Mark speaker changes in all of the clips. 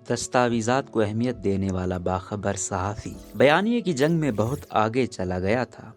Speaker 1: دستاویزات کو اہمیت دینے والا باخبر صحافی بیانیے کی جنگ میں بہت آگے چلا گیا تھا۔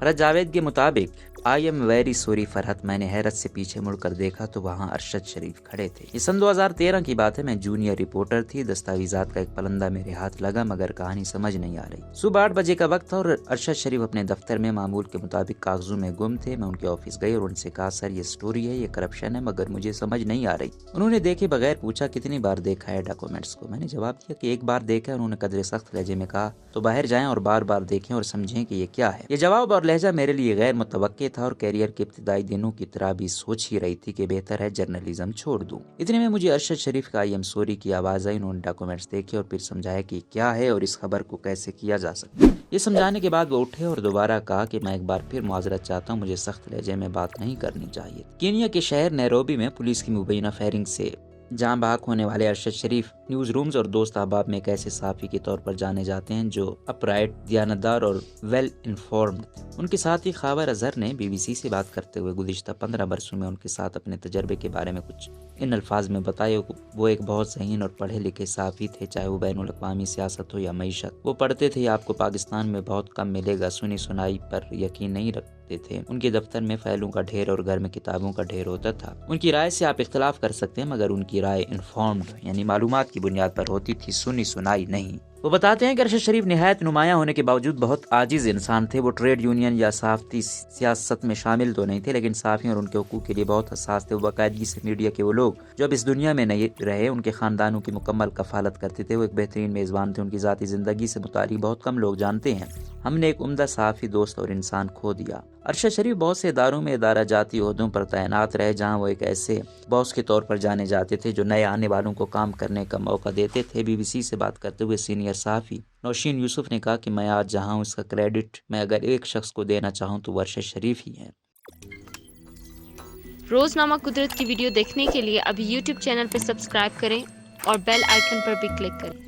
Speaker 1: فرحت جاوید کے مطابق آئی ایم ویری سوری فرحت، میں نے حیرت سے پیچھے مڑ کر دیکھا تو وہاں ارشد شریف کھڑے تھے۔ یہ سن 2013 کی بات ہے، میں جونیئر رپورٹر تھی۔ دستاویزات کا ایک پلندہ میرے ہاتھ لگا مگر کہانی سمجھ نہیں آ رہی۔ صبح 8 بجے کا وقت تھا اور ارشد شریف اپنے دفتر میں معمول کے مطابق کاغذوں میں گم تھے۔ میں ان کے آفس گئی اور ان سے کہا سر یہ سٹوری ہے، یہ کرپشن ہے مگر مجھے سمجھ نہیں آ رہی۔ انہوں نے دیکھے بغیر پوچھا کتنی بار دیکھا ہے ڈاکومنٹس کو؟ میں نے جواب دیا کہ ایک بار دیکھا۔ انہوں نے قدرے سخت لہجے میں کہا تو باہر جائیں اور بار بار دیکھیں اور سمجھیں کہ یہ کیا ہے۔ یہ جواب اور لہجہ میرے لیے غیر متوقع تھا اور کیریئر کے ابتدائی دنوں کی طرح بھی سوچ ہی رہی تھی کہ بہتر ہے جرنلزم چھوڑ دوں۔ اتنے میں مجھے ارشد شریف کا آئی ایم سوری کی آواز آئی۔ انہوں نے ڈاکومنٹس دیکھے اور پھر سمجھایا کہ کیا ہے اور اس خبر کو کیسے کیا جا سکتا ہے۔ یہ سمجھانے کے بعد وہ اٹھے اور دوبارہ کہا کہ میں ایک بار پھر معذرت چاہتا ہوں، مجھے سخت لہجے میں بات نہیں کرنی چاہیے۔ کینیا کے شہر نیروبی میں پولیس کی مبینہ فائرنگ سے جاں بحق ہونے والے ارشد شریف نیوز رومز اور دوست احباب میں ایک ایسے صحافی کے طور پر جانے جاتے ہیں جو اپرائٹ، دیانتدار اور ویل انفارمڈ۔ ان کے ساتھی خاور اظہر نے بی بی سی سے بات کرتے ہوئے گزشتہ 15 برسوں میں ان کے ساتھ اپنے تجربے کے بارے میں کچھ ان الفاظ میں بتایا۔ وہ ایک بہت ذہین اور پڑھے لکھے صحافی تھے، چاہے وہ بین الاقوامی سیاست ہو یا معیشت۔ وہ پڑھتے تھے، آپ کو پاکستان میں بہت کم ملے گا، سنی سنائی پر یقین نہیں رکھتے تھے۔ ان کے دفتر میں فائلوں کا ڈھیر اور گھر میں کتابوں کا ڈھیر ہوتا تھا۔ ان کی رائے سے آپ اختلاف کر سکتے ہیں مگر ان کی رائے انفارمڈ یعنی معلومات کی بنیاد پر ہوتی تھی، سنی سنائی نہیں۔ وہ بتاتے ہیں کہ ارشد شریف نہایت نمایاں ہونے کے باوجود بہت عاجز انسان تھے۔ وہ ٹریڈ یونین یا صحافتی سیاست میں شامل تو نہیں تھے لیکن صحافیوں اور ان کے حقوق کے لیے بہت حساس تھے۔ وہ باقاعدگی سے میڈیا کے وہ لوگ جو اب اس دنیا میں نہیں رہے ان کے خاندانوں کی مکمل کفالت کرتے تھے۔ وہ ایک بہترین میزبان تھے۔ ان کی ذاتی زندگی سے متعلق بہت کم لوگ جانتے ہیں۔ ہم نے ایک عمدہ صحافی دوست اور انسان کھو دیا۔ ارشد شریف بہت سے اداروں میں ادارہ جاتی عہدوں پر تعینات رہے جہاں وہ ایک ایسے باس کے طور پر جانے جاتے تھے جو نئے آنے والوں کو کام کرنے کا موقع دیتے تھے۔ بی بی سی سے بات کرتے ہوئے سینئر صحافی نوشین یوسف نے کہا کہ میں آج جہاں ہوں اس کا کریڈٹ میں اگر ایک شخص کو دینا چاہوں تو وہ ارشد شریف ہی ہیں۔
Speaker 2: روزنامہ قدرت کی ویڈیو دیکھنے کے لیے ابھی یوٹیوب چینل پر سبسکرائب کریں اور بیل آئیکن پر بھی کلک کریں۔